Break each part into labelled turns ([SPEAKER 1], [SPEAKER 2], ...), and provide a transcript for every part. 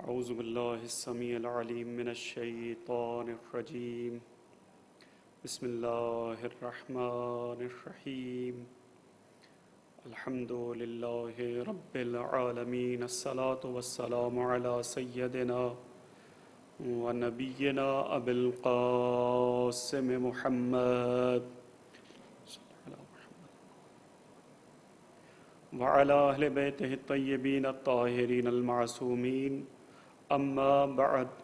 [SPEAKER 1] اعوذ باللہ السمیع العلیم من الشیطان الرجیم بسم اللہ الرحمن الرحیم الحمد للہ رب العالمین الصلاة والسلام علی سیدنا و نبینا ابی القاسم محمد وعلى أهل بيته الطيبين الطاهرين المعصومين أما بعد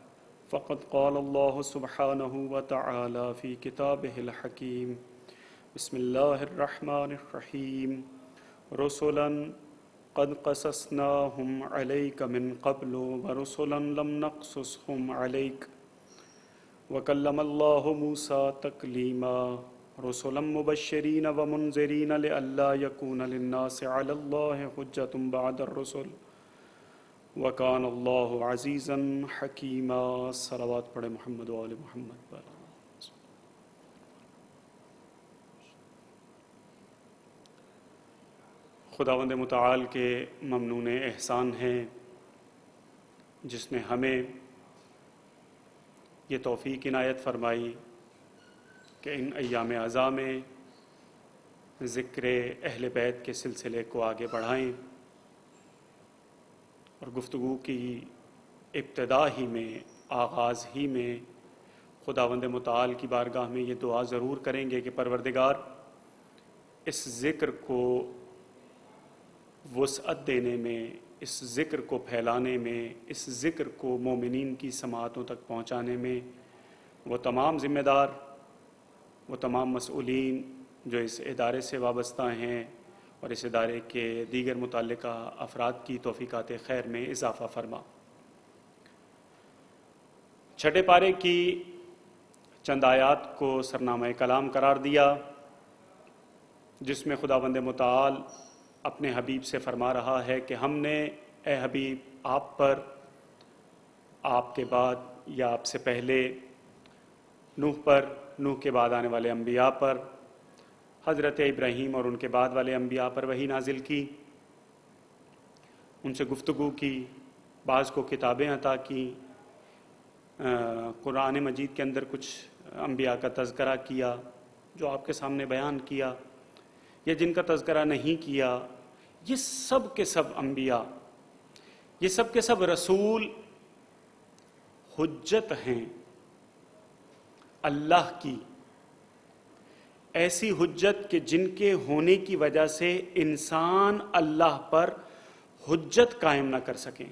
[SPEAKER 1] فقد قال الله سبحانه وتعالى في كتابه الحكيم بسم الله الرحمن الرحيم رسلا قد قصصناهم عليك من قبل ورسلا لم نقصصهم عليك وكلم الله موسى تكليما رسلا مبشرين ومنذرين لئلا يكون للناس على الله حجة بعد الرسل وكان الله عزيزا حكيما صلوات پڑھے محمد و آل محمد. خداوند متعال کے ممنون احسان ہیں جس نے ہمیں یہ توفیق عنایت فرمائی کہ ان ایام اعزاء میں ذکر اہل بیت کے سلسلے کو آگے بڑھائیں اور گفتگو کی ابتدا ہی میں آغاز ہی میں خداوند متعال کی بارگاہ میں یہ دعا ضرور کریں گے کہ پروردگار اس ذکر کو وسعت دینے میں، اس ذکر کو پھیلانے میں، اس ذکر کو مومنین کی سماعتوں تک پہنچانے میں وہ تمام ذمہ دار، وہ تمام مسئولین جو اس ادارے سے وابستہ ہیں اور اس ادارے کے دیگر متعلقہ افراد کی توفیقات خیر میں اضافہ فرما. چھٹے پارے کی چند آیات کو سرنامہ کلام قرار دیا جس میں خداوند متعال اپنے حبیب سے فرما رہا ہے کہ ہم نے اے حبیب آپ پر، آپ کے بعد یا آپ سے پہلے نوح پر، نوح کے بعد آنے والے انبیاء پر، حضرت ابراہیم اور ان کے بعد والے انبیاء پر وحی نازل کی، ان سے گفتگو کی، بعض کو کتابیں عطا کی، قرآن مجید کے اندر کچھ انبیاء کا تذکرہ کیا جو آپ کے سامنے بیان کیا، یا جن کا تذکرہ نہیں کیا. یہ سب کے سب انبیاء، یہ سب کے سب رسول حجت ہیں اللہ کی، ایسی حجت کہ جن کے ہونے کی وجہ سے انسان اللہ پر حجت قائم نہ کر سکیں،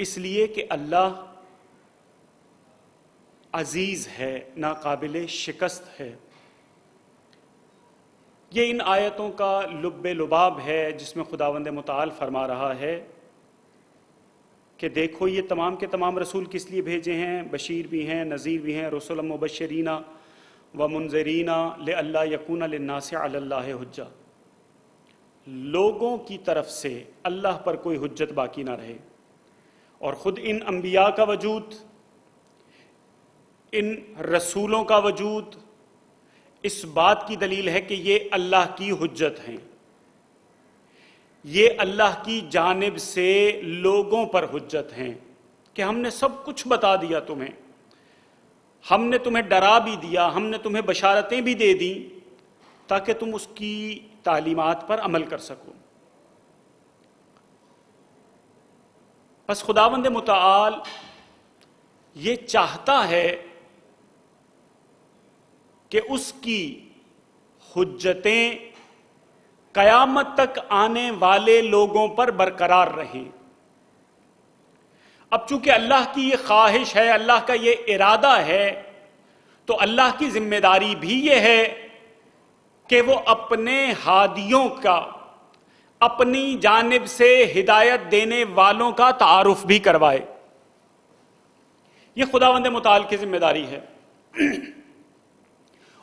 [SPEAKER 1] اس لیے کہ اللہ عزیز ہے، ناقابل شکست ہے. یہ ان آیتوں کا لب لباب ہے جس میں خداوند متعال فرما رہا ہے کہ دیکھو یہ تمام کے تمام رسول کس لیے بھیجے ہیں، بشیر بھی ہیں، نذیر بھی ہیں، رسلا مبشرین و منذرین لئلا یکون للناس علی اللہ حجہ، لوگوں کی طرف سے اللہ پر کوئی حجت باقی نہ رہے. اور خود ان انبیاء کا وجود، ان رسولوں کا وجود اس بات کی دلیل ہے کہ یہ اللہ کی حجت ہیں، یہ اللہ کی جانب سے لوگوں پر حجت ہیں کہ ہم نے سب کچھ بتا دیا تمہیں، ہم نے تمہیں ڈرا بھی دیا، ہم نے تمہیں بشارتیں بھی دے دیں تاکہ تم اس کی تعلیمات پر عمل کر سکو. بس خداوند متعال یہ چاہتا ہے کہ اس کی حجتیں قیامت تک آنے والے لوگوں پر برقرار رہیں. اب چونکہ اللہ کی یہ خواہش ہے، اللہ کا یہ ارادہ ہے، تو اللہ کی ذمہ داری بھی یہ ہے کہ وہ اپنے ہادیوں کا، اپنی جانب سے ہدایت دینے والوں کا تعارف بھی کروائے. یہ خداوند متعال کی ذمہ داری ہے.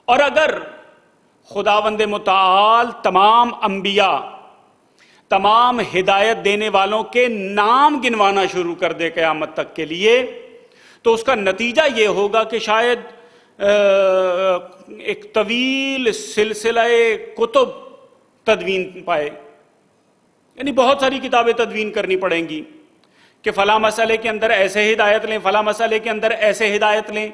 [SPEAKER 1] اور اگر خداوند متعال تمام انبیاء، تمام ہدایت دینے والوں کے نام گنوانا شروع کر دے قیامت تک کے لیے، تو اس کا نتیجہ یہ ہوگا کہ شاید ایک طویل سلسلہ کتب تدوین پائے. یعنی بہت ساری کتابیں تدوین کرنی پڑیں گی کہ فلاں مسئلے کے اندر ایسے ہدایت لیں، فلاں مسئلے کے اندر ایسے ہدایت لیں.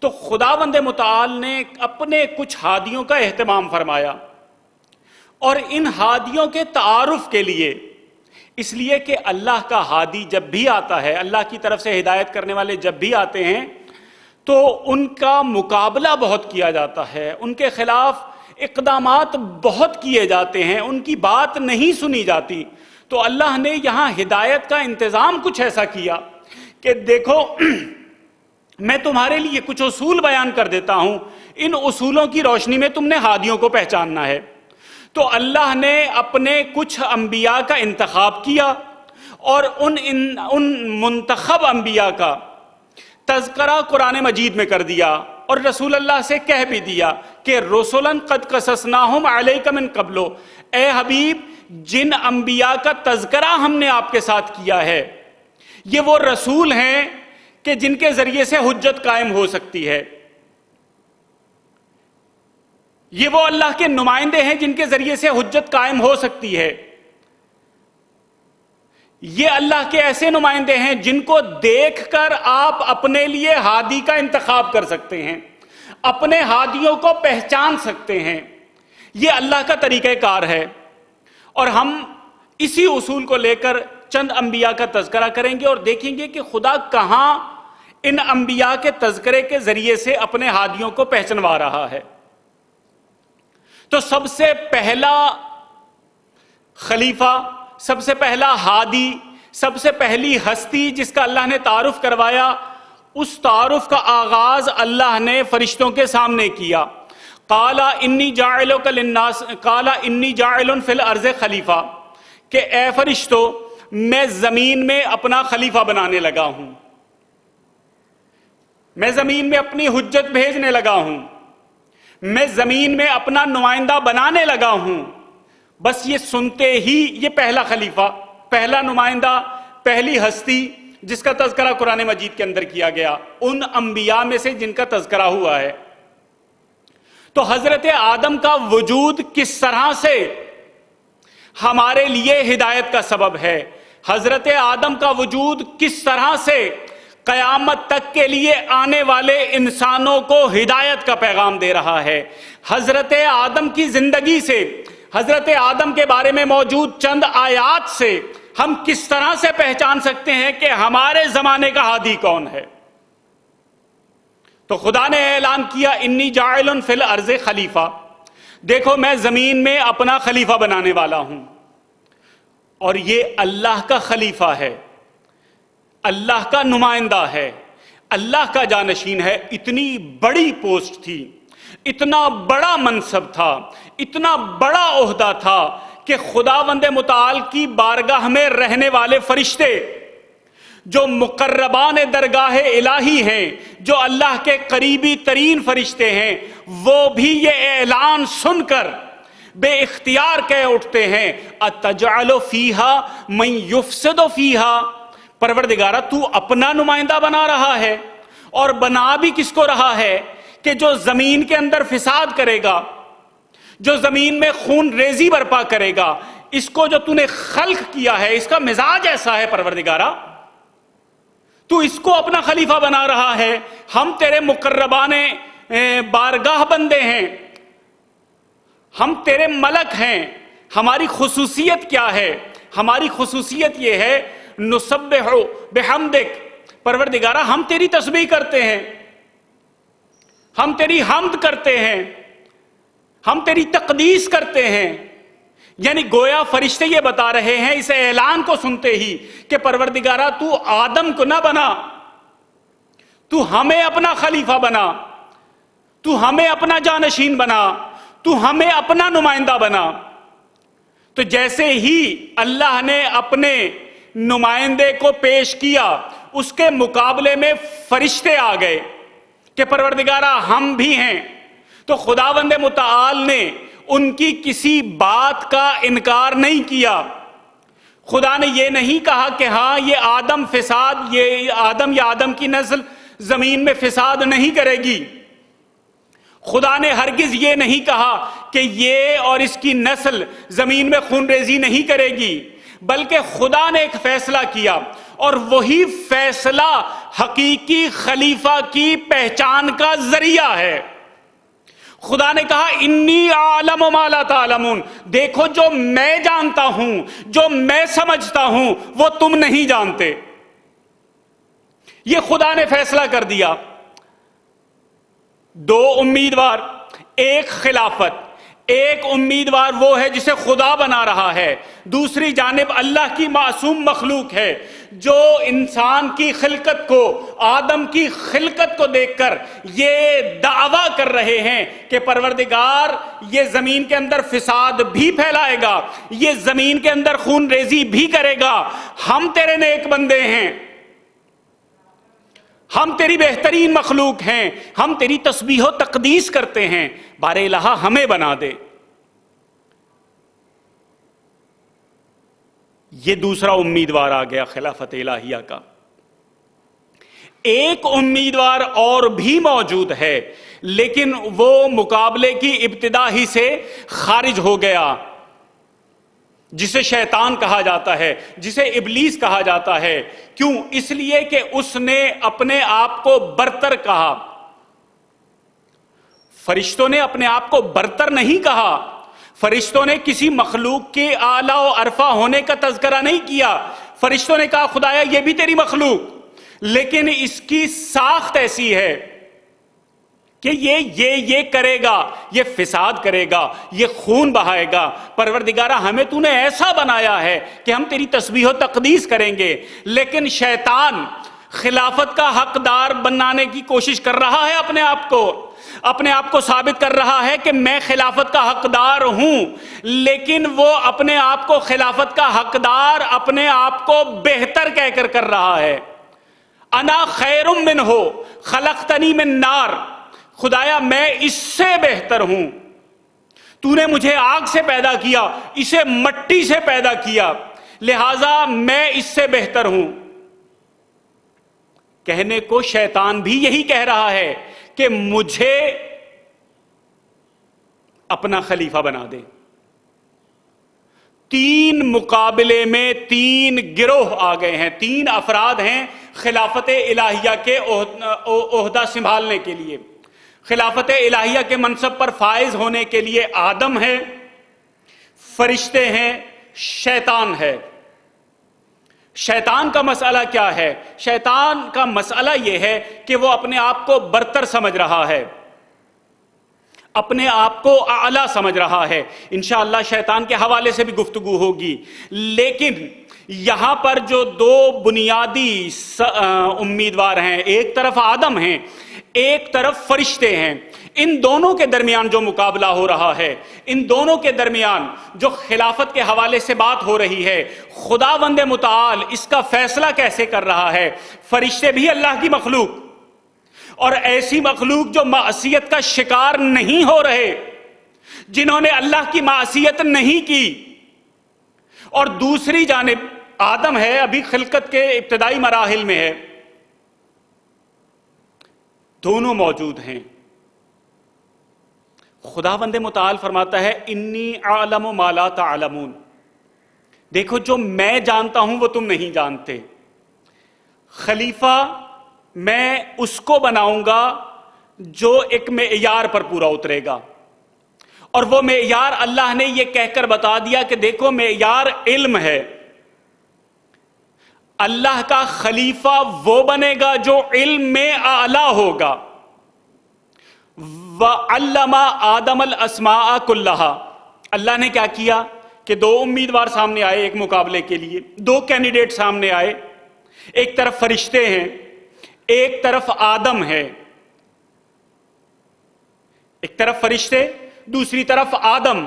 [SPEAKER 1] تو خداوند متعال نے اپنے کچھ ہادیوں کا اہتمام فرمایا، اور ان ہادیوں کے تعارف کے لیے، اس لیے کہ اللہ کا ہادی جب بھی آتا ہے، اللہ کی طرف سے ہدایت کرنے والے جب بھی آتے ہیں تو ان کا مقابلہ بہت کیا جاتا ہے، ان کے خلاف اقدامات بہت کیے جاتے ہیں، ان کی بات نہیں سنی جاتی. تو اللہ نے یہاں ہدایت کا انتظام کچھ ایسا کیا کہ دیکھو میں تمہارے لیے کچھ اصول بیان کر دیتا ہوں، ان اصولوں کی روشنی میں تم نے ہادیوں کو پہچاننا ہے. تو اللہ نے اپنے کچھ انبیاء کا انتخاب کیا، اور ان منتخب انبیاء کا تذکرہ قرآن مجید میں کر دیا، اور رسول اللہ سے کہہ بھی دیا کہ رسولاً قد قصصناہم علیک من قبل، اے حبیب جن انبیاء کا تذکرہ ہم نے آپ کے ساتھ کیا ہے یہ وہ رسول ہیں کہ جن کے ذریعے سے حجت قائم ہو سکتی ہے، یہ وہ اللہ کے نمائندے ہیں جن کے ذریعے سے حجت قائم ہو سکتی ہے، یہ اللہ کے ایسے نمائندے ہیں جن کو دیکھ کر آپ اپنے لیے ہادی کا انتخاب کر سکتے ہیں، اپنے ہادیوں کو پہچان سکتے ہیں. یہ اللہ کا طریقہ کار ہے. اور ہم اسی اصول کو لے کر چند انبیاء کا تذکرہ کریں گے اور دیکھیں گے کہ خدا کہاں ان انبیاء کے تذکرے کے ذریعے سے اپنے ہادیوں کو پہچنوا رہا ہے. تو سب سے پہلا خلیفہ، سب سے پہلا ہادی، سب سے پہلی ہستی جس کا اللہ نے تعارف کروایا، اس تعارف کا آغاز اللہ نے فرشتوں کے سامنے کیا. قال انی جاعل فی الارض خلیفہ، کہ اے فرشتو میں زمین میں اپنا خلیفہ بنانے لگا ہوں، میں زمین میں اپنی حجت بھیجنے لگا ہوں، میں زمین میں اپنا نمائندہ بنانے لگا ہوں. بس یہ سنتے ہی یہ پہلا خلیفہ، پہلا نمائندہ، پہلی ہستی جس کا تذکرہ قرآن مجید کے اندر کیا گیا، ان انبیاء میں سے جن کا تذکرہ ہوا ہے. تو حضرت آدم کا وجود کس طرح سے ہمارے لیے ہدایت کا سبب ہے، حضرت آدم کا وجود کس طرح سے قیامت تک کے لیے آنے والے انسانوں کو ہدایت کا پیغام دے رہا ہے. حضرت آدم کی زندگی سے، حضرت آدم کے بارے میں موجود چند آیات سے ہم کس طرح سے پہچان سکتے ہیں کہ ہمارے زمانے کا ہادی کون ہے. تو خدا نے اعلان کیا انی جاعل فی الارض خلیفہ، دیکھو میں زمین میں اپنا خلیفہ بنانے والا ہوں. اور یہ اللہ کا خلیفہ ہے، اللہ کا نمائندہ ہے، اللہ کا جانشین ہے. اتنی بڑی پوسٹ تھی، اتنا بڑا منصب تھا، اتنا بڑا عہدہ تھا کہ خداوند متعال کی بارگاہ میں رہنے والے فرشتے جو مقربان درگاہ الہی ہیں، جو اللہ کے قریبی ترین فرشتے ہیں، وہ بھی یہ اعلان سن کر بے اختیار کہہ اٹھتے ہیں اتجعل فیہا من یفسد فیہا، پروردگارہ تو اپنا نمائندہ بنا رہا ہے، اور بنا بھی کس کو رہا ہے کہ جو زمین کے اندر فساد کرے گا، جو زمین میں خون ریزی برپا کرے گا. اس کو جو تو نے خلق کیا ہے، اس کا مزاج ایسا ہے پروردگارہ، تو اس کو اپنا خلیفہ بنا رہا ہے. ہم تیرے مقربان بارگاہ بندے ہیں، ہم تیرے ملک ہیں. ہماری خصوصیت کیا ہے؟ ہماری خصوصیت یہ ہے نسبح بحمدک، پروردگارہ ہم تیری تسبیح کرتے ہیں، ہم تیری حمد کرتے ہیں، ہم تیری تقدیس کرتے ہیں. یعنی گویا فرشتے یہ بتا رہے ہیں اس اعلان کو سنتے ہی کہ پروردگارہ تو آدم کو نہ بنا، تو ہمیں اپنا خلیفہ بنا، تو ہمیں اپنا جانشین بنا، تو ہمیں اپنا نمائندہ بنا. تو جیسے ہی اللہ نے اپنے نمائندے کو پیش کیا، اس کے مقابلے میں فرشتے آ گئے کہ پروردگارہ ہم بھی ہیں. تو خداوند متعال نے ان کی کسی بات کا انکار نہیں کیا. خدا نے یہ نہیں کہا کہ ہاں یہ آدم فساد، یہ آدم یا آدم کی نسل زمین میں فساد نہیں کرے گی. خدا نے ہرگز یہ نہیں کہا کہ یہ اور اس کی نسل زمین میں خون ریزی نہیں کرے گی. بلکہ خدا نے ایک فیصلہ کیا، اور وہی فیصلہ حقیقی خلیفہ کی پہچان کا ذریعہ ہے۔ خدا نے کہا انی اعلم ما لا تعلمون، دیکھو جو میں جانتا ہوں، جو میں سمجھتا ہوں، وہ تم نہیں جانتے۔ یہ خدا نے فیصلہ کر دیا۔ دو امیدوار، ایک خلافت، ایک امیدوار وہ ہے جسے خدا بنا رہا ہے، دوسری جانب اللہ کی معصوم مخلوق ہے جو انسان کی خلقت کو، آدم کی خلقت کو دیکھ کر یہ دعویٰ کر رہے ہیں کہ پروردگار یہ زمین کے اندر فساد بھی پھیلائے گا، یہ زمین کے اندر خون ریزی بھی کرے گا، ہم تیرے نیک بندے ہیں، ہم تیری بہترین مخلوق ہیں، ہم تیری تسبیح و تقدیس کرتے ہیں، بار الہ ہمیں بنا دے۔ یہ دوسرا امیدوار آ گیا خلافت الہیہ کا۔ ایک امیدوار اور بھی موجود ہے، لیکن وہ مقابلے کی ابتدا ہی سے خارج ہو گیا، جسے شیطان کہا جاتا ہے، جسے ابلیس کہا جاتا ہے۔ کیوں؟ اس لیے کہ اس نے اپنے آپ کو برتر کہا۔ فرشتوں نے اپنے آپ کو برتر نہیں کہا، فرشتوں نے کسی مخلوق کے اعلیٰ و ارفع ہونے کا تذکرہ نہیں کیا۔ فرشتوں نے کہا خدایا یہ بھی تیری مخلوق، لیکن اس کی ساخت ایسی ہے کہ یہ کرے گا، یہ فساد کرے گا، یہ خون بہائے گا۔ پروردگارہ ہمیں تو نے ایسا بنایا ہے کہ ہم تیری تسبیح و تقدیس کریں گے، لیکن شیطان خلافت کا حقدار بنانے کی کوشش کر رہا ہے، اپنے آپ کو ثابت کر رہا ہے کہ میں خلافت کا حقدار ہوں، لیکن وہ اپنے آپ کو خلافت کا حقدار اپنے آپ کو بہتر کہہ کر کر رہا ہے۔ انا خیر منہ خلقتنی من نار، خدایا میں اس سے بہتر ہوں، تو نے مجھے آگ سے پیدا کیا، اسے مٹی سے پیدا کیا، لہذا میں اس سے بہتر ہوں۔ کہنے کو شیطان بھی یہی کہہ رہا ہے کہ مجھے اپنا خلیفہ بنا دے۔ تین مقابلے میں تین گروہ آ گئے ہیں، تین افراد ہیں خلافت الہیہ کے عہدہ سنبھالنے کے لیے۔ خلافت الہیہ کے منصب پر فائز ہونے کے لیے آدم ہے، فرشتے ہیں، شیطان ہے۔ شیطان کا مسئلہ کیا ہے؟ شیطان کا مسئلہ یہ ہے کہ وہ اپنے آپ کو برتر سمجھ رہا ہے، اپنے آپ کو اعلیٰ سمجھ رہا ہے۔ انشاءاللہ شیطان کے حوالے سے بھی گفتگو ہوگی، لیکن یہاں پر جو دو بنیادی امیدوار ہیں، ایک طرف آدم ہیں، ایک طرف فرشتے ہیں، ان دونوں کے درمیان جو مقابلہ ہو رہا ہے، ان دونوں کے درمیان جو خلافت کے حوالے سے بات ہو رہی ہے، خداوند متعال اس کا فیصلہ کیسے کر رہا ہے؟ فرشتے بھی اللہ کی مخلوق، اور ایسی مخلوق جو معصیت کا شکار نہیں ہو رہے، جنہوں نے اللہ کی معصیت نہیں کی، اور دوسری جانب آدم ہے، ابھی خلقت کے ابتدائی مراحل میں ہے، دونوں موجود ہیں۔ خداوند متعال فرماتا ہے انی اعلم ما لا تعلمون، دیکھو جو میں جانتا ہوں وہ تم نہیں جانتے۔ خلیفہ میں اس کو بناؤں گا جو ایک معیار پر پورا اترے گا، اور وہ معیار اللہ نے یہ کہہ کر بتا دیا کہ دیکھو معیار علم ہے۔ اللہ کا خلیفہ وہ بنے گا جو علم میں اعلیٰ ہوگا۔ وَعَلَّمَ آدَمَ الْأَسْمَاءَ كُلَّهَا، اللہ نے کیا کیا کہ دو امیدوار سامنے آئے ایک مقابلے کے لیے، دو کینڈیڈیٹ سامنے آئے، ایک طرف فرشتے ہیں، ایک طرف آدم ہے، ایک طرف فرشتے دوسری طرف آدم۔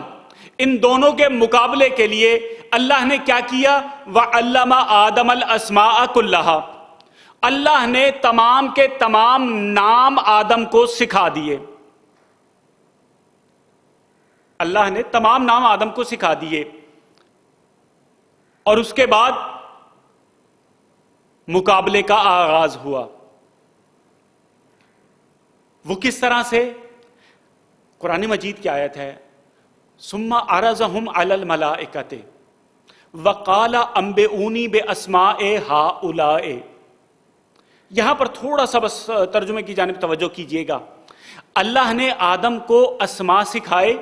[SPEAKER 1] ان دونوں کے مقابلے کے لیے اللہ نے کیا کیا؟ وَعَلَّمَ آدَمَ الْأَسْمَاءَ كُلَّهَا، اللہ نے تمام کے تمام نام آدم کو سکھا دیے، اللہ نے تمام نام آدم کو سکھا دیے، اور اس کے بعد مقابلے کا آغاز ہوا۔ وہ کس طرح سے؟ قرآن مجید کی آیت ہے ثم عرضهم علی الملائکۃ وقال انبئونی باسماء ہؤلاء. یہاں پر تھوڑا سا بس ترجمے کی جانب توجہ کیجئے گا. اللہ نے آدم کو اسماء سکھائے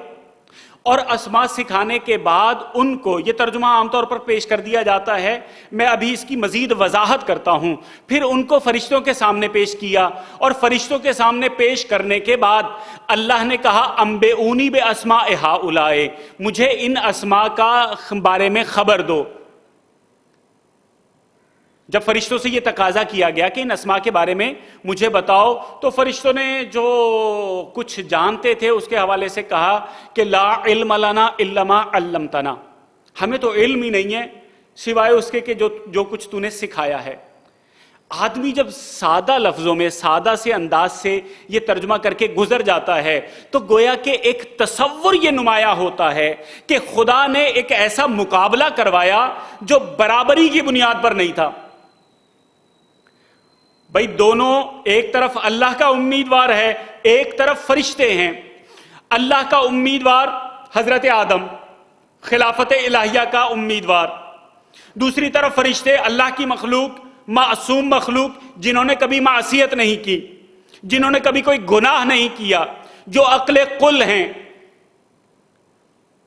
[SPEAKER 1] اور اسماء سکھانے کے بعد ان کو، یہ ترجمہ عام طور پر پیش کر دیا جاتا ہے، میں ابھی اس کی مزید وضاحت کرتا ہوں. پھر ان کو فرشتوں کے سامنے پیش کیا اور فرشتوں کے سامنے پیش کرنے کے بعد اللہ نے کہا انبئونی باسماء ہؤلاء، مجھے ان اسماء کا بارے میں خبر دو. جب فرشتوں سے یہ تقاضا کیا گیا کہ ان اسماء کے بارے میں مجھے بتاؤ، تو فرشتوں نے جو کچھ جانتے تھے اس کے حوالے سے کہا کہ لا علم لنا الا ما علمتنا، ہمیں تو علم ہی نہیں ہے سوائے اس کے کہ جو کچھ تو نے سکھایا ہے. آدمی جب سادہ لفظوں میں، سادہ سے انداز سے یہ ترجمہ کر کے گزر جاتا ہے تو گویا کہ ایک تصور یہ نمایاں ہوتا ہے کہ خدا نے ایک ایسا مقابلہ کروایا جو برابری کی بنیاد پر نہیں تھا. بھائی دونوں، ایک طرف اللہ کا امیدوار ہے، ایک طرف فرشتے ہیں. اللہ کا امیدوار حضرت آدم، خلافت الہیہ کا امیدوار. دوسری طرف فرشتے، اللہ کی مخلوق، معصوم مخلوق، جنہوں نے کبھی معصیت نہیں کی، جنہوں نے کبھی کوئی گناہ نہیں کیا، جو عقل قل ہیں.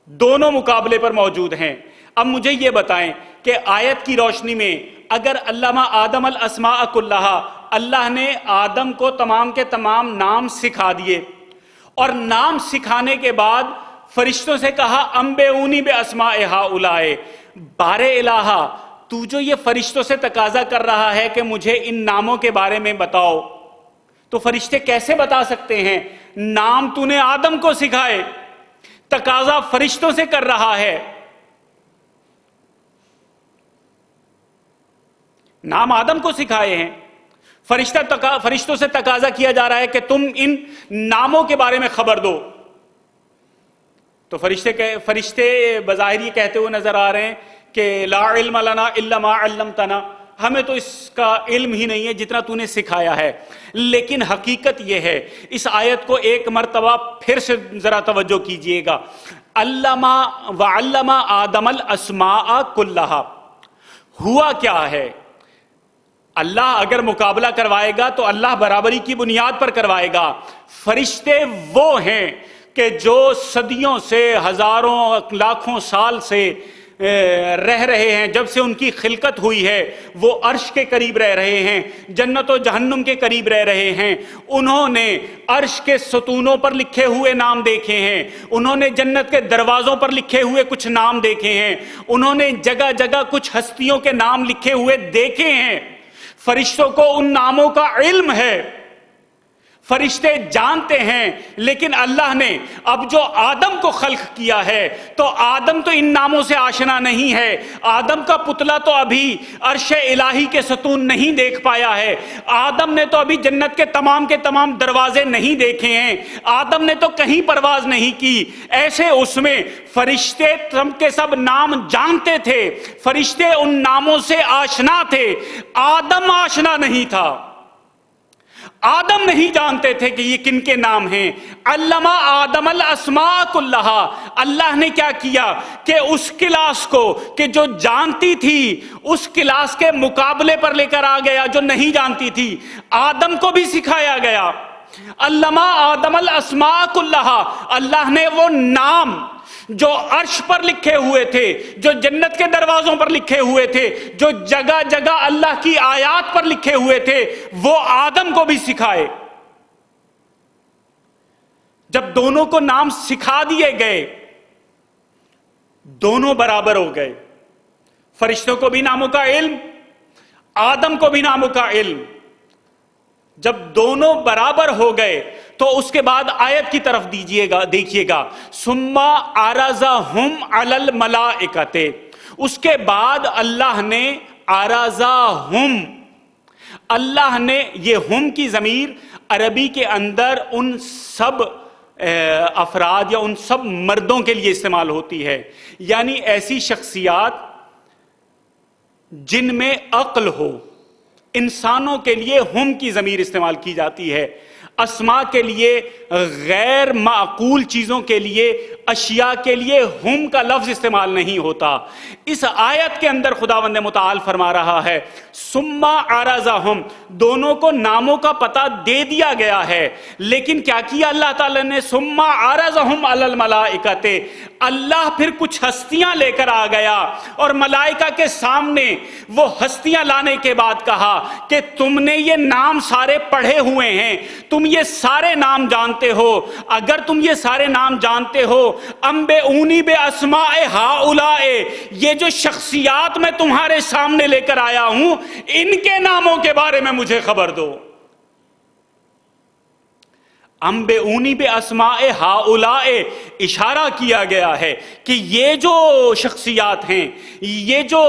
[SPEAKER 1] دونوں مقابلے پر موجود ہیں. اب مجھے یہ بتائیں کہ آیت کی روشنی میں اگر علامہ آدم الاسماء کلہا، اللہ نے آدم کو تمام کے تمام نام سکھا دیے اور نام سکھانے کے بعد فرشتوں سے کہا انبئونی باسماء ہؤلاء، بار الہا تو جو یہ فرشتوں سے تقاضا کر رہا ہے کہ مجھے ان ناموں کے بارے میں بتاؤ، تو فرشتے کیسے بتا سکتے ہیں؟ نام تو نے آدم کو سکھائے، تقاضا فرشتوں سے کر رہا ہے. نام آدم کو سکھائے ہیں، فرشتوں سے تقاضا کیا جا رہا ہے کہ تم ان ناموں کے بارے میں خبر دو. تو فرشتے بظاہر یہ کہتے ہوئے نظر آ رہے ہیں کہ لا علم لنا الا ما علمتنا، ہمیں تو اس کا علم ہی نہیں ہے جتنا تو نے سکھایا ہے. لیکن حقیقت یہ ہے، اس آیت کو ایک مرتبہ پھر سے ذرا توجہ کیجئے گا. علما وعلم آدم الاسماء کلہا، ہوا کیا ہے؟ اللہ اگر مقابلہ کروائے گا تو اللہ برابری کی بنیاد پر کروائے گا. فرشتے وہ ہیں کہ جو صدیوں سے، ہزاروں لاکھوں سال سے رہ رہے ہیں، جب سے ان کی خلقت ہوئی ہے وہ عرش کے قریب رہ رہے ہیں، جنت و جہنم کے قریب رہ رہے ہیں. انہوں نے عرش کے ستونوں پر لکھے ہوئے نام دیکھے ہیں، انہوں نے جنت کے دروازوں پر لکھے ہوئے کچھ نام دیکھے ہیں، انہوں نے جگہ جگہ کچھ ہستیوں کے نام لکھے ہوئے دیکھے ہیں. فرشتوں کو ان ناموں کا علم ہے، فرشتے جانتے ہیں. لیکن اللہ نے اب جو آدم کو خلق کیا ہے تو آدم تو ان ناموں سے آشنا نہیں ہے. آدم کا پتلا تو ابھی عرش الہی کے ستون نہیں دیکھ پایا ہے، آدم نے تو ابھی جنت کے تمام دروازے نہیں دیکھے ہیں، آدم نے تو کہیں پرواز نہیں کی. ایسے اس میں فرشتے سب کے سب نام جانتے تھے، فرشتے ان ناموں سے آشنا تھے. آدم آشنا نہیں تھا، آدم نہیں جانتے تھے کہ یہ کن کے نام ہیں. علما آدم الاسماء کلہا، اللہ نے کیا کیا کہ اس کلاس کو کہ جو جانتی تھی اس کلاس کے مقابلے پر لے کر آ گیا جو نہیں جانتی تھی. آدم کو بھی سکھایا گیا. علما آدم الاسماء کلہا، اللہ نے وہ نام جو عرش پر لکھے ہوئے تھے، جو جنت کے دروازوں پر لکھے ہوئے تھے، جو جگہ جگہ اللہ کی آیات پر لکھے ہوئے تھے، وہ آدم کو بھی سکھائے. جب دونوں کو نام سکھا دیے گئے، دونوں برابر ہو گئے. فرشتوں کو بھی ناموں کا علم، آدم کو بھی ناموں کا علم. جب دونوں برابر ہو گئے تو اس کے بعد آیت کی طرف دیکھیے گا ثم عرضہم علی الملائکۃ، اس کے بعد اللہ نے عرضہم، اللہ نے، یہ ہم کی ضمیر عربی کے اندر ان سب افراد یا ان سب مردوں کے لیے استعمال ہوتی ہے، یعنی ایسی شخصیات جن میں عقل ہو. انسانوں کے لیے ہم کی ضمیر استعمال کی جاتی ہے. اسماء کے لیے، غیر معقول چیزوں کے لیے، اشیاء کے لیے ہم کا لفظ استعمال نہیں ہوتا۔ اس آیت کے اندر خداوند متعال فرما رہا ہے ثم عرضہم، دونوں کو ناموں کا پتہ دے دیا گیا ہے، لیکن کیا کیا اللہ تعالیٰ نے؟ ثم عرضہم علی الملائکۃ، اللہ پھر کچھ ہستیاں لے کر آ گیا اور ملائکہ کے سامنے وہ ہستیاں لانے کے بعد کہا کہ تم نے یہ نام سارے پڑھے ہوئے ہیں، تم یہ سارے نام جانتے ہو، اگر تم یہ سارے نام جانتے ہو انبئونی باسماء ہؤلاء، یہ جو شخصیات میں تمہارے سامنے لے کر آیا ہوں ان کے ناموں کے بارے میں مجھے خبر دو۔ انبئونی باسماء ہؤلاء، اشارہ کیا گیا ہے کہ یہ جو شخصیات ہیں، یہ جو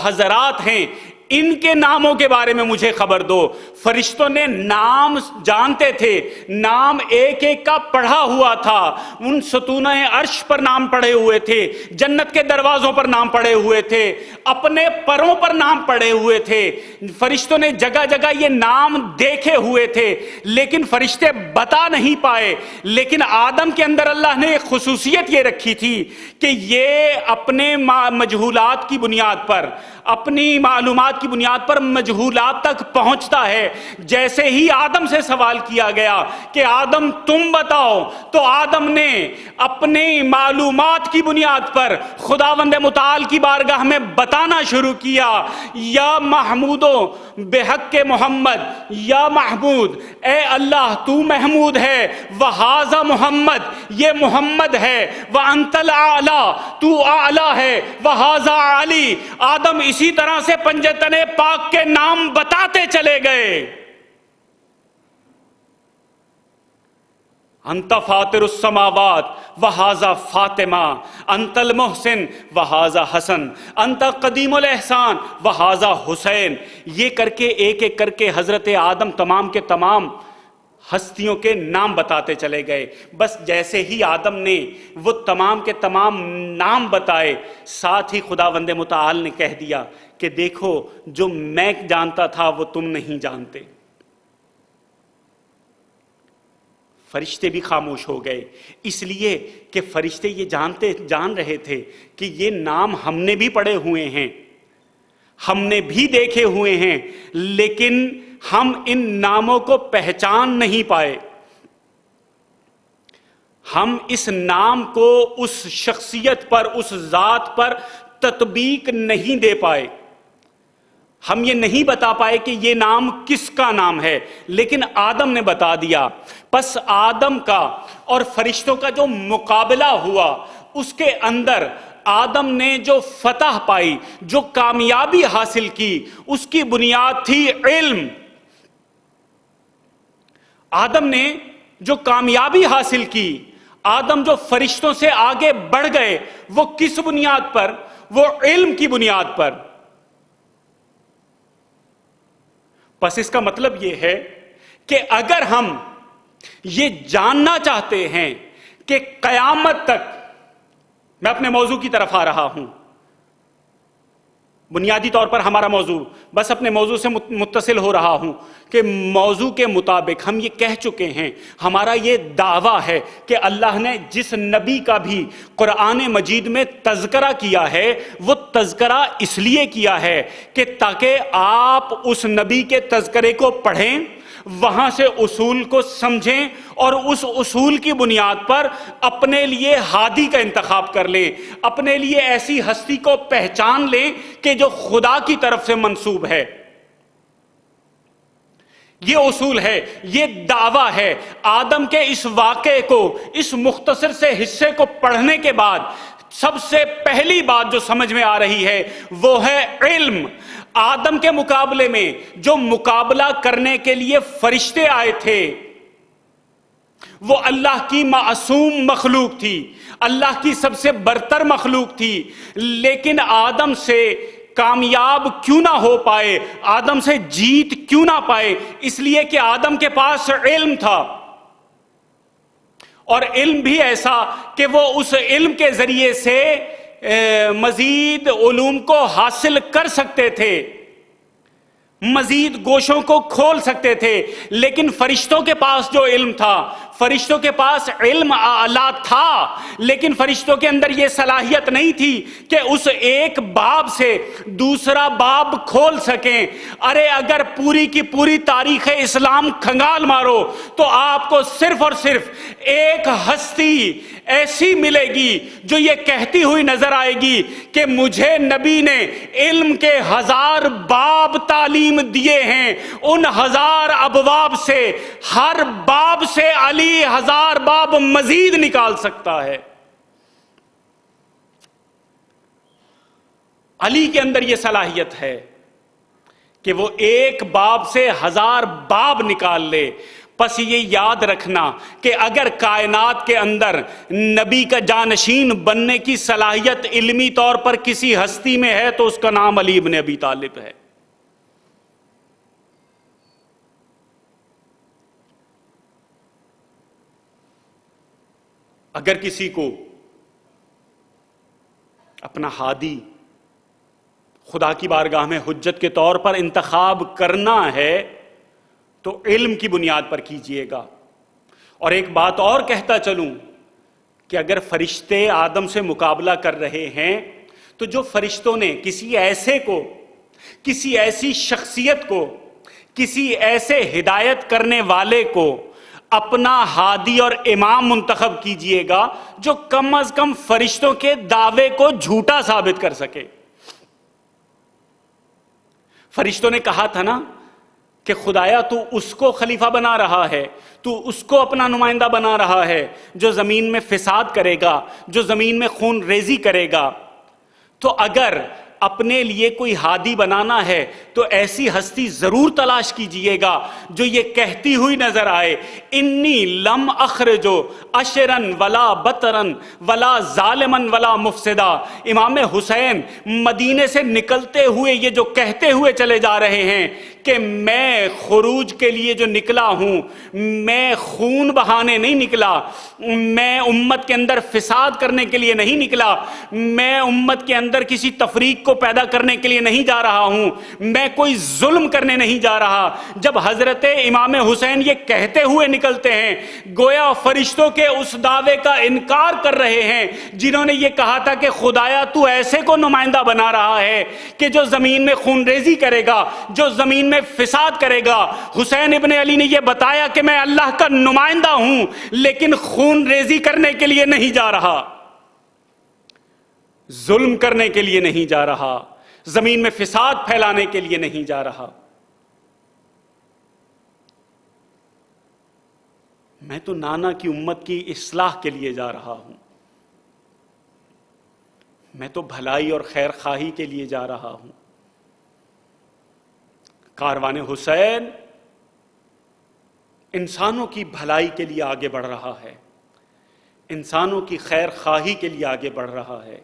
[SPEAKER 1] حضرات ہیں، ان کے ناموں کے بارے میں مجھے خبر دو۔ فرشتوں نے نام جانتے تھے، نام ایک ایک کا پڑھا ہوا تھا، ان ستونِ عرش پر نام پڑھے ہوئے تھے، جنت کے دروازوں پر نام پڑھے ہوئے تھے، اپنے پروں پر نام پڑھے ہوئے تھے۔ فرشتوں نے جگہ جگہ یہ نام دیکھے ہوئے تھے، لیکن فرشتے بتا نہیں پائے۔ لیکن آدم کے اندر اللہ نے ایک خصوصیت یہ رکھی تھی کہ یہ اپنے مجہولات کی بنیاد پر، اپنی معلومات کی بنیاد پر مجہولات تک پہنچتا ہے۔ جیسے ہی آدم سے سوال کیا گیا کہ آدم تم بتاؤ، تو آدم نے اپنی معلومات کی بنیاد پر خداوند متعال کی بارگاہ میں بتانا شروع کیا، یا محمودو بحق محمد، یا محمود اے اللہ تو محمود ہے، وہذا محمد یہ محمد ہے، وانت الاعلی تو اعلی ہے، وہذا علی۔ آدم اسی طرح سے پنجہ تنے پاک کے نام بتاتے چلے گئے۔ انت فاطر السماوات وہذا فاطمہ، انت المحسن وہذا حسن، انت قدیم الاحسان وہذا حسین۔ یہ کر کے ایک ایک کر کے حضرت آدم تمام کے تمام ہستیوں کے نام بتاتے چلے گئے۔ بس جیسے ہی آدم نے وہ تمام کے تمام نام بتائے، ساتھ ہی خداوند متعال نے کہہ دیا کہ دیکھو جو میں جانتا تھا وہ تم نہیں جانتے۔ فرشتے بھی خاموش ہو گئے، اس لیے کہ فرشتے یہ جان رہے تھے کہ یہ نام ہم نے بھی پڑھے ہوئے ہیں، ہم نے بھی دیکھے ہوئے ہیں، لیکن ہم ان ناموں کو پہچان نہیں پائے۔ ہم اس نام کو اس شخصیت پر، اس ذات پر تطبیق نہیں دے پائے، ہم یہ نہیں بتا پائے کہ یہ نام کس کا نام ہے، لیکن آدم نے بتا دیا۔ پس آدم کا اور فرشتوں کا جو مقابلہ ہوا، اس کے اندر آدم نے جو فتح پائی، جو کامیابی حاصل کی، اس کی بنیاد تھی علم۔ آدم نے جو کامیابی حاصل کی، آدم جو فرشتوں سے آگے بڑھ گئے، وہ کس بنیاد پر؟ وہ علم کی بنیاد پر۔ پس اس کا مطلب یہ ہے کہ اگر ہم یہ جاننا چاہتے ہیں کہ قیامت تک، میں اپنے موضوع کی طرف آ رہا ہوں، بنیادی طور پر ہمارا موضوع، بس اپنے موضوع سے متصل ہو رہا ہوں کہ موضوع کے مطابق ہم یہ کہہ چکے ہیں، ہمارا یہ دعویٰ ہے کہ اللہ نے جس نبی کا بھی قرآن مجید میں تذکرہ کیا ہے، وہ تذکرہ اس لیے کیا ہے کہ تاکہ آپ اس نبی کے تذکرے کو پڑھیں، وہاں سے اصول کو سمجھیں اور اس اصول کی بنیاد پر اپنے لیے ہادی کا انتخاب کر لیں، اپنے لیے ایسی ہستی کو پہچان لیں کہ جو خدا کی طرف سے منسوب ہے۔ یہ اصول ہے، یہ دعویٰ ہے۔ آدم کے اس واقعے کو، اس مختصر سے حصے کو پڑھنے کے بعد سب سے پہلی بات جو سمجھ میں آ رہی ہے وہ ہے علم۔ آدم کے مقابلے میں جو مقابلہ کرنے کے لیے فرشتے آئے تھے، وہ اللہ کی معصوم مخلوق تھی، اللہ کی سب سے برتر مخلوق تھی، لیکن آدم سے کامیاب کیوں نہ ہو پائے، آدم سے جیت کیوں نہ پائے؟ اس لیے کہ آدم کے پاس علم تھا، اور علم بھی ایسا کہ وہ اس علم کے ذریعے سے مزید علوم کو حاصل کر سکتے تھے۔ مزید گوشوں کو کھول سکتے تھے، لیکن فرشتوں کے پاس جو علم تھا، فرشتوں کے پاس علم اعلیٰ تھا، لیکن فرشتوں کے اندر یہ صلاحیت نہیں تھی کہ اس ایک باب سے دوسرا باب کھول سکیں۔ ارے اگر پوری کی پوری تاریخ اسلام کھنگال مارو تو آپ کو صرف اور صرف ایک ہستی ایسی ملے گی جو یہ کہتی ہوئی نظر آئے گی کہ مجھے نبی نے علم کے 1000 باب تعلیم دیے ہیں، ان 1000 ابواب سے ہر باب سے علی 1000 باب مزید نکال سکتا ہے۔ علی کے اندر یہ صلاحیت ہے کہ وہ ایک باب سے 1000 باب نکال لے۔ پس یہ یاد رکھنا کہ اگر کائنات کے اندر نبی کا جانشین بننے کی صلاحیت علمی طور پر کسی ہستی میں ہے تو اس کا نام علی ابن ابی طالب ہے۔ اگر کسی کو اپنا ہادی خدا کی بارگاہ میں حجت کے طور پر انتخاب کرنا ہے تو علم کی بنیاد پر کیجئے گا۔ اور ایک بات اور کہتا چلوں کہ اگر فرشتے آدم سے مقابلہ کر رہے ہیں تو جو فرشتوں نے کسی ایسے کو، کسی ایسی شخصیت کو، کسی ایسے ہدایت کرنے والے کو اپنا ہادی اور امام منتخب کیجئے گا جو کم از کم فرشتوں کے دعوے کو جھوٹا ثابت کر سکے۔ فرشتوں نے کہا تھا نا کہ خدایا تو اس کو خلیفہ بنا رہا ہے، تو اس کو اپنا نمائندہ بنا رہا ہے جو زمین میں فساد کرے گا، جو زمین میں خون ریزی کرے گا۔ تو اگر اپنے لیے کوئی ہادی بنانا ہے تو ایسی ہستی ضرور تلاش کیجئے گا جو یہ کہتی ہوئی نظر آئے انی لم اخرجو اشرن ولا بطرن ولا ظالمن ولا مفسدہ۔ امام حسین مدینے سے نکلتے ہوئے یہ جو کہتے ہوئے چلے جا رہے ہیں کہ میں خروج کے لیے جو نکلا ہوں، میں خون بہانے نہیں نکلا، میں امت کے اندر فساد کرنے کے لیے نہیں نکلا، میں امت کے اندر کسی تفریق کو پیدا کرنے کے لیے نہیں جا رہا ہوں، میں کوئی ظلم کرنے نہیں جا رہا۔ جب حضرت امام حسین یہ کہتے ہوئے نکلتے ہیں گویا فرشتوں کے اس دعوے کا انکار کر رہے ہیں جنہوں نے یہ کہا تھا کہ خدایا تو ایسے کو نمائندہ بنا رہا ہے کہ جو زمین میں خون ریزی کرے گا، جو زمین میں فساد کرے گا۔ حسین ابن علی نے یہ بتایا کہ میں اللہ کا نمائندہ ہوں لیکن خون ریزی کرنے کے لیے نہیں جا رہا، ظلم کرنے کے لیے نہیں جا رہا، زمین میں فساد پھیلانے کے لیے نہیں جا رہا۔ میں تو نانا کی امت کی اصلاح کے لیے جا رہا ہوں، میں تو بھلائی اور خیر خواہی کے لیے جا رہا ہوں۔ کاروان حسین انسانوں کی بھلائی کے لیے آگے بڑھ رہا ہے، انسانوں کی خیر خواہی کے لیے آگے بڑھ رہا ہے۔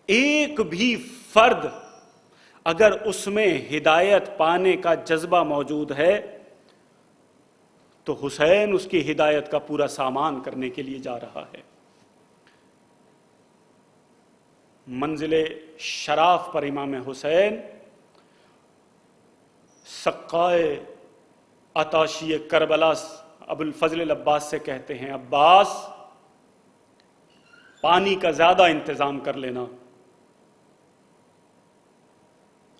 [SPEAKER 1] ایک بھی فرد اگر اس میں ہدایت پانے کا جذبہ موجود ہے تو حسین اس کی ہدایت کا پورا سامان کرنے کے لیے جا رہا ہے۔ منزل شراف پر امام حسین سقائے عطاشی کربلا ابو الفضل العباس سے کہتے ہیں عباس پانی کا زیادہ انتظام کر لینا،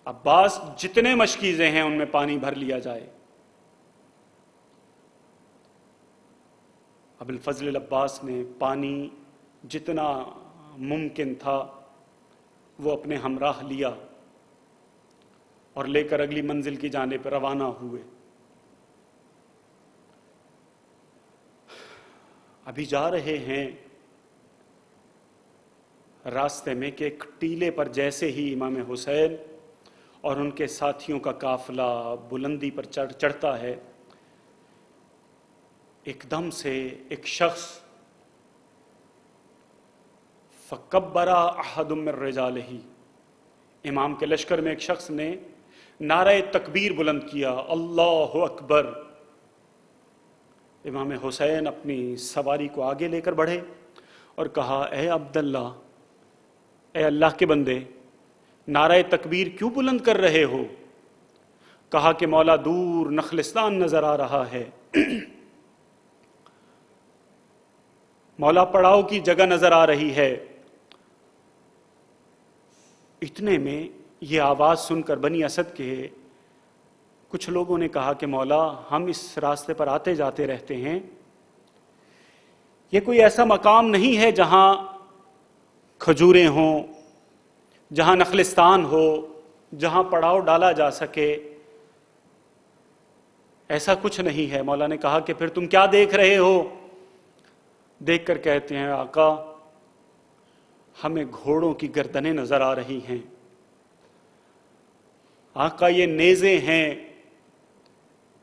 [SPEAKER 1] عباس جتنے مشکیزیں ہیں ان میں پانی بھر لیا جائے۔ ابو الفضل العباس نے پانی جتنا ممکن تھا وہ اپنے ہمراہ لیا اور لے کر اگلی منزل کی جانب روانہ ہوئے۔ ابھی جا رہے ہیں، راستے میں کہ ایک ٹیلے پر جیسے ہی امام حسین اور ان کے ساتھیوں کا قافلہ بلندی پر چڑھتا ہے، ایک دم سے ایک شخص فَكَبَّرَ أَحَدٌ مِّن رِّجَالِهِ، امام کے لشکر میں ایک شخص نے نعرہ تکبیر بلند کیا، اللہ اکبر۔ امام حسین اپنی سواری کو آگے لے کر بڑھے اور کہا اے عبداللہ، اے اللہ کے بندے، نعرہ تکبیر کیوں بلند کر رہے ہو؟ کہا کہ مولا دور نخلستان نظر آ رہا ہے، مولا پڑاؤ کی جگہ نظر آ رہی ہے۔ اتنے میں یہ آواز سن کر بنی اسد کے کچھ لوگوں نے کہا کہ مولا ہم اس راستے پر آتے جاتے رہتے ہیں، یہ کوئی ایسا مقام نہیں ہے جہاں کھجوریں ہوں، جہاں نخلستان ہو، جہاں پڑاؤ ڈالا جا سکے، ایسا کچھ نہیں ہے۔ مولا نے کہا کہ پھر تم کیا دیکھ رہے ہو؟ دیکھ کر کہتے ہیں آقا ہمیں گھوڑوں کی گردنیں نظر آ رہی ہیں، آقا یہ نیزے ہیں،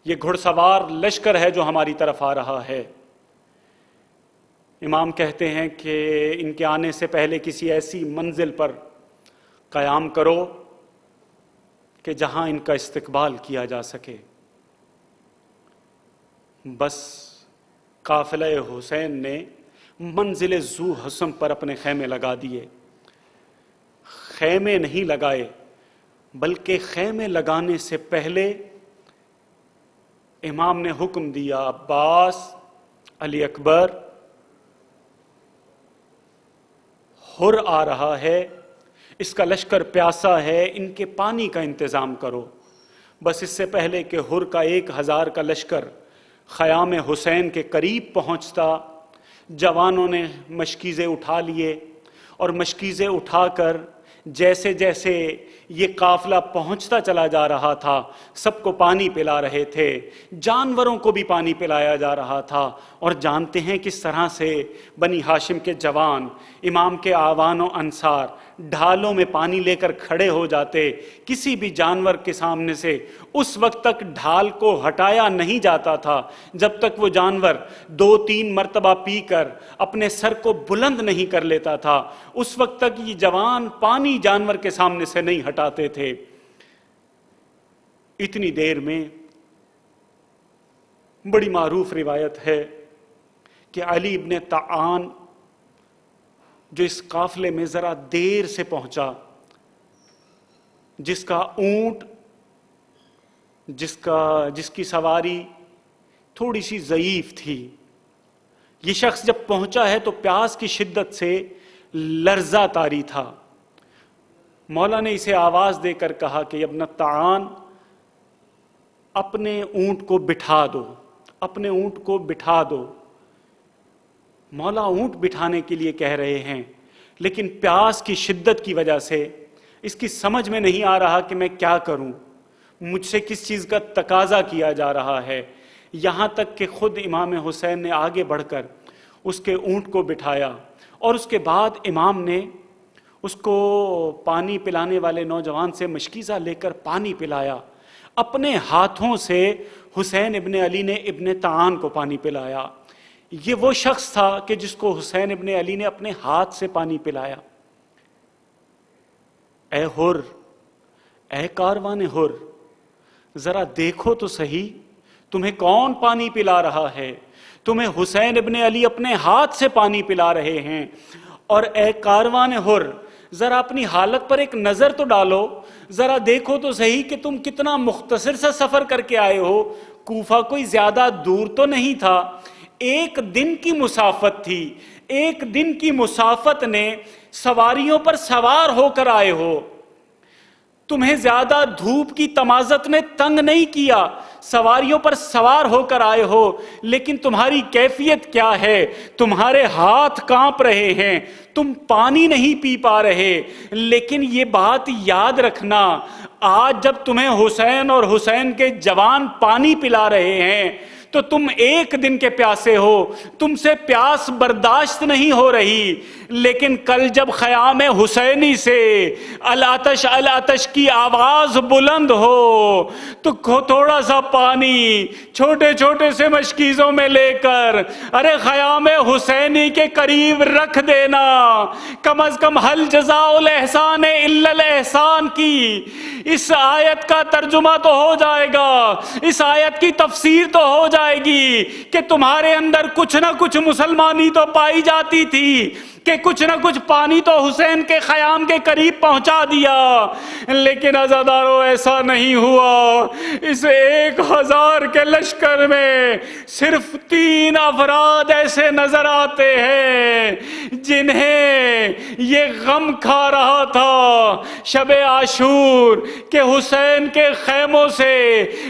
[SPEAKER 1] یہ گھڑ سوار لشکر ہے جو ہماری طرف آ رہا ہے۔ امام کہتے ہیں کہ ان کے آنے سے پہلے کسی ایسی منزل پر قیام کرو کہ جہاں ان کا استقبال کیا جا سکے۔ بس قافلہ حسین نے منزل ذو حسن پر اپنے خیمے لگا دیے۔ خیمے نہیں لگائے بلکہ خیمے لگانے سے پہلے امام نے حکم دیا، عباس، علی اکبر، حر آ رہا ہے، اس کا لشکر پیاسا ہے، ان کے پانی کا انتظام کرو۔ بس اس سے پہلے کہ حر کا 1000 کا لشکر خیام حسین کے قریب پہنچتا، جوانوں نے مشکیزیں اٹھا لیے، اور مشکیزیں اٹھا کر جیسے جیسے یہ قافلہ پہنچتا چلا جا رہا تھا سب کو پانی پلا رہے تھے، جانوروں کو بھی پانی پلایا جا رہا تھا۔ اور جانتے ہیں کس طرح سے بنی ہاشم کے جوان، امام کے آوان و انصار ڈھالوں میں پانی لے کر کھڑے ہو جاتے، کسی بھی جانور کے سامنے سے اس وقت تک ڈھال کو ہٹایا نہیں جاتا تھا جب تک وہ جانور 2-3 مرتبہ پی کر اپنے سر کو بلند نہیں کر لیتا تھا، اس وقت تک یہ جوان پانی جانور کے سامنے سے نہیں ہٹاتے تھے۔ اتنی دیر میں بڑی معروف روایت ہے کہ علی ابن طعان جو اس قافلے میں ذرا دیر سے پہنچا، جس کا اونٹ، جس کی سواری تھوڑی سی ضعیف تھی، یہ شخص جب پہنچا ہے تو پیاس کی شدت سے لرزہ طاری تھا۔ مولا نے اسے آواز دے کر کہا کہ ابن طعان اپنے اونٹ کو بٹھا دو، اپنے اونٹ کو بٹھا دو۔ مولا اونٹ بٹھانے کے لیے کہہ رہے ہیں، لیکن پیاس کی شدت کی وجہ سے اس کی سمجھ میں نہیں آ رہا کہ میں کیا کروں، مجھ سے کس چیز کا تقاضا کیا جا رہا ہے۔ یہاں تک کہ خود امام حسین نے آگے بڑھ کر اس کے اونٹ کو بٹھایا، اور اس کے بعد امام نے اس کو پانی پلانے والے نوجوان سے مشکیزہ لے کر پانی پلایا، اپنے ہاتھوں سے حسین ابن علی نے ابن طعان کو پانی پلایا۔ یہ وہ شخص تھا کہ جس کو حسین ابن علی نے اپنے ہاتھ سے پانی پلایا۔ اے حر، اے کاروان حر، ذرا دیکھو تو صحیح تمہیں کون پانی پلا رہا ہے؟ تمہیں حسین ابن علی اپنے ہاتھ سے پانی پلا رہے ہیں۔ اور اے کاروان حر، ذرا اپنی حالت پر ایک نظر تو ڈالو، ذرا دیکھو تو صحیح کہ تم کتنا مختصر سا سفر کر کے آئے ہو۔ کوفہ کوئی زیادہ دور تو نہیں تھا، 1 دن کی مسافت تھی، 1 دن کی مسافت نے سواریوں پر سوار ہو کر آئے ہو، تمہیں زیادہ دھوپ کی تمازت نے تنگ نہیں کیا، سواریوں پر سوار ہو کر آئے ہو، لیکن تمہاری کیفیت کیا ہے؟ تمہارے ہاتھ کانپ رہے ہیں، تم پانی نہیں پی پا رہے۔ لیکن یہ بات یاد رکھنا، آج جب تمہیں حسین اور حسین کے جوان پانی پلا رہے ہیں تو تم 1 دن کے پیاسے ہو، تم سے پیاس برداشت نہیں ہو رہی، لیکن کل جب خیام حسینی سے العطش العطش کی آواز بلند ہو تو تھوڑا سا پانی چھوٹے چھوٹے سے مشکیزوں میں لے کر ارے خیام حسینی کے قریب رکھ دینا۔ کم از کم حل جزاء الاحسان الا الاحسان کی اس آیت کا ترجمہ تو ہو جائے گا، اس آیت کی تفسیر تو ہو جائے گی کہ تمہارے اندر کچھ نہ کچھ مسلمانی تو پائی جاتی تھی، کہ کچھ نہ کچھ پانی تو حسین کے خیام کے قریب پہنچا دیا، لیکن عزادارو ایسا نہیں ہوا۔ اس 1000 کے لشکر میں صرف 3 افراد ایسے نظر آتے ہیں جنہیں یہ غم کھا رہا تھا شب عاشور کہ حسین کے خیموں سے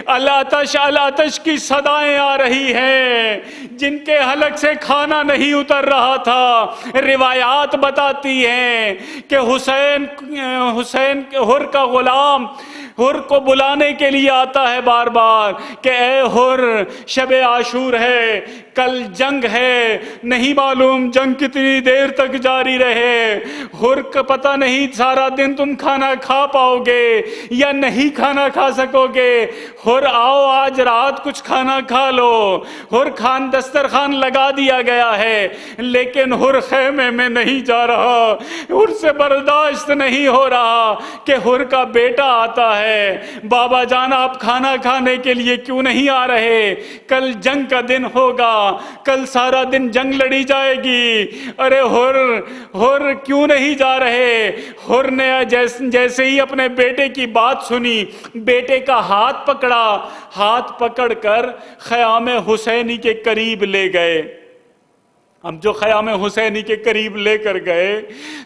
[SPEAKER 1] الاتش الاتش کی صدائیں آ رہی ہیں، جن کے حلق سے کھانا نہیں اتر رہا تھا۔ روایات بتاتی ہیں کہ حسین حر کا غلام حر کو بلانے کے لیے آتا ہے بار بار کہ اے حر، شب عاشور ہے، کل جنگ ہے، نہیں معلوم جنگ کتنی دیر تک جاری رہے، حر کا پتہ نہیں سارا دن تم کھانا کھا پاؤ گے یا نہیں کھانا کھا سکو گے، حر آؤ آج رات کچھ کھانا کھا لو۔ حر دسترخوان لگا دیا گیا ہے، لیکن حر خیمے میں نہیں جا رہا، حر سے برداشت نہیں ہو رہا کہ حر کا بیٹا آتا ہے، بابا جان آپ کھانا کھانے کے لیے کیوں نہیں آ رہے، کل جنگ کا دن ہوگا، کل سارا دن جنگ لڑی جائے گی، ارے حر کیوں نہیں جا رہے۔ حر نے جیسے ہی اپنے بیٹے کی بات سنی، بیٹے کا ہاتھ پکڑا، ہاتھ پکڑ کر خیام حسینی کے قریب لے گئے۔ اب جو خیام حسینی کے قریب لے کر گئے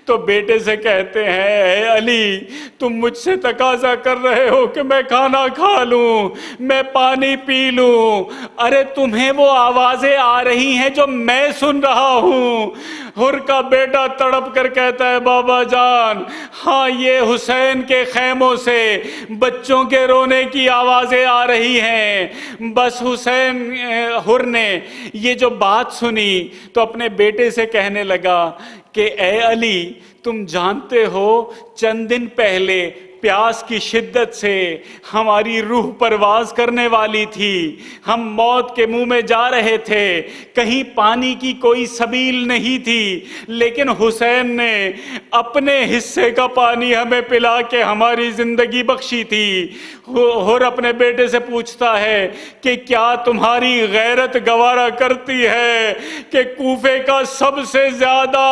[SPEAKER 1] تو بیٹے سے کہتے ہیں اے علی، تم مجھ سے تقاضا کر رہے ہو کہ میں کھانا کھا لوں، میں پانی پی لوں، ارے تمہیں وہ آوازیں آ رہی ہیں جو میں سن رہا ہوں۔ حر کا بیٹا تڑپ کر کہتا ہے بابا جان ہاں، یہ حسین کے خیموں سے بچوں کے رونے کی آوازیں آ رہی ہیں۔ بس حر نے یہ جو بات سنی تو اپنے بیٹے سے کہنے لگا کہ اے علی، تم جانتے ہو چند دن پہلے پیاس کی شدت سے ہماری روح پرواز کرنے والی تھی، ہم موت کے منہ میں جا رہے تھے، کہیں پانی کی کوئی سبیل نہیں تھی، لیکن حسین نے اپنے حصے کا پانی ہمیں پلا کے ہماری زندگی بخشی تھی۔ حر اپنے بیٹے سے پوچھتا ہے کہ کیا تمہاری غیرت گوارا کرتی ہے کہ کوفے کا سب سے زیادہ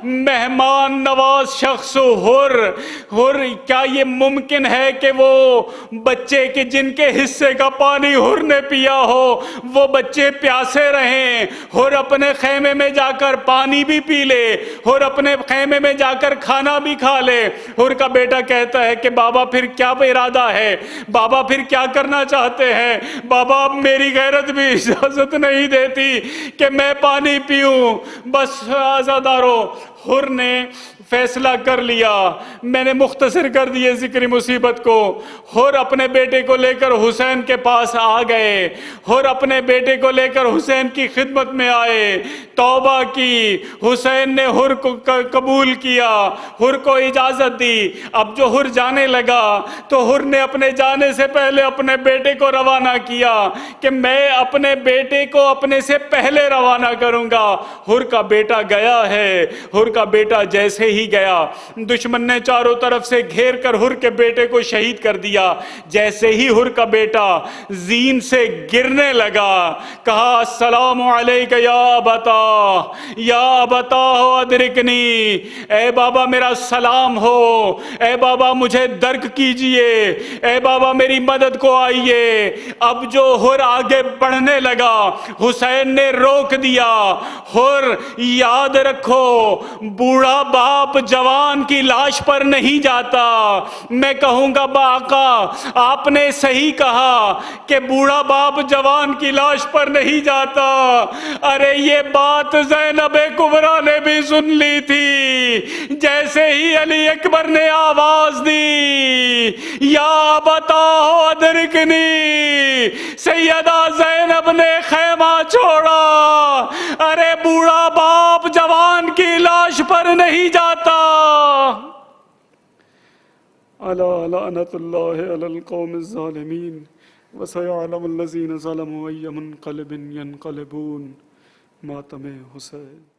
[SPEAKER 1] مہمان نواز شخص حر کیا یہ ممکن ہے کہ وہ بچے کے جن کے حصے کا پانی حر نے پیا ہو وہ بچے پیاسے رہیں، حر اپنے خیمے میں جا کر پانی بھی پی لے، حر اپنے خیمے میں جا کر کھانا بھی کھا لے۔ حر کا بیٹا کہتا ہے کہ بابا پھر کیا ارادہ ہے، بابا پھر کیا کرنا چاہتے ہیں؟ بابا اب میری غیرت بھی اجازت نہیں دیتی کہ میں پانی پیوں۔ بس عزادارو، حر نے فیصلہ کر لیا، میں نے مختصر کر دیے ذکر مصیبت کو۔ حر اپنے بیٹے کو لے کر حسین کے پاس آ گئے، حر اپنے بیٹے کو لے کر حسین کی خدمت میں آئے، توبہ کی، حسین نے حر کو قبول کیا، حر کو اجازت دی۔ اب جو حر جانے لگا تو حر نے اپنے جانے سے پہلے اپنے بیٹے کو روانہ کیا کہ میں اپنے بیٹے کو اپنے سے پہلے روانہ کروں گا۔ حر کا بیٹا گیا ہے، حر کا بیٹا جیسے ہی گیا دشمن نے چاروں طرف سے گھیر کر حر کے بیٹے کو شہید کر دیا۔ جیسے ہی حر کا بیٹا زین سے گرنے لگا کہا السلام علیک یا ابتا، یا ابتا ہو ادرکنی، اے بابا میرا سلام ہو، اے بابا مجھے درک کیجئے، اے بابا میری مدد کو آئیے۔ اب جو حر آگے بڑھنے لگا حسین نے روک دیا۔ حر یاد رکھو، بوڑھا باپ جوان کی لاش پر نہیں جاتا۔ میں کہوں گا باقا آپ نے صحیح کہا کہ بوڑھا باپ جوان کی لاش پر نہیں جاتا۔ ارے یہ بات زینب کبریٰ نے بھی سن لی تھی۔ جیسے ہی علی اکبر نے آواز دی یا ابتا ہو ادرکنی، سیدہ زینب نے خیمہ چھوڑا۔ ارے بوڑھا باپ جوان کی لاش پر نہیں جاتا۔ الا لعنت اللہ علی القوم الظالمین وسيعلم الذین ظلموا أي منقلب ينقلبون۔ ماتم حسین۔